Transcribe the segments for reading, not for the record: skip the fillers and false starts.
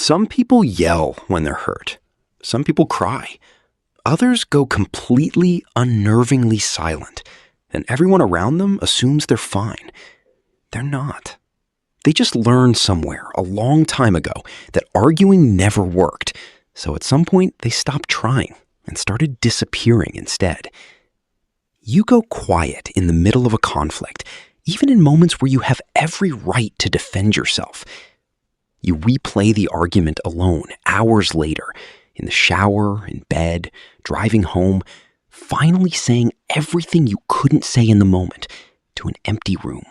Some people yell when they're hurt. Some people cry. Others go completely unnervingly silent, and everyone around them assumes they're fine. They're not. They just learned somewhere a long time ago that arguing never worked, so at some point they stopped trying and started disappearing instead. You go quiet in the middle of a conflict, even in moments where you have every right to defend yourself. You replay the argument alone hours later, in the shower, in bed, driving home, finally saying everything you couldn't say in the moment to an empty room.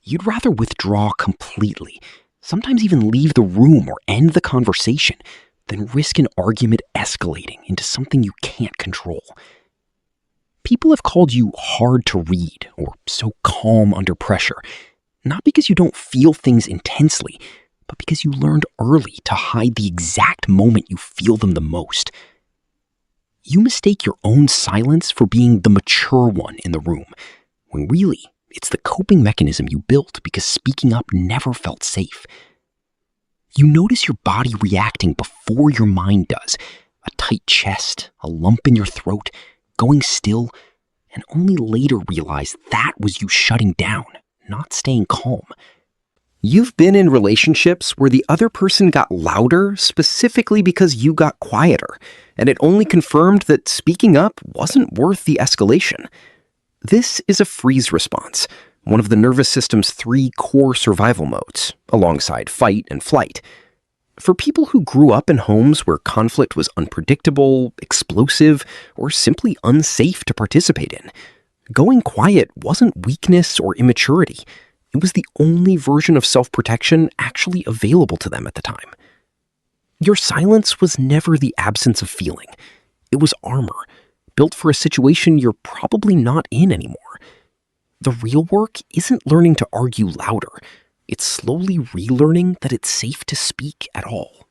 You'd rather withdraw completely, sometimes even leave the room or end the conversation, than risk an argument escalating into something you can't control. People have called you hard to read or so calm under pressure, not because you don't feel things intensely, but because you learned early to hide the exact moment you feel them the most. You mistake your own silence for being the mature one in the room, when really it's the coping mechanism you built because speaking up never felt safe. You notice your body reacting before your mind does, a tight chest, a lump in your throat, going still, and only later realize that was you shutting down, not staying calm. You've been in relationships where the other person got louder specifically because you got quieter, and it only confirmed that speaking up wasn't worth the escalation. This is a freeze response, one of the nervous system's 3 core survival modes, alongside fight and flight. For people who grew up in homes where conflict was unpredictable, explosive, or simply unsafe to participate in, going quiet wasn't weakness or immaturity. It was the only version of self-protection actually available to them at the time. Your silence was never the absence of feeling. It was armor, built for a situation you're probably not in anymore. The real work isn't learning to argue louder. It's slowly relearning that it's safe to speak at all.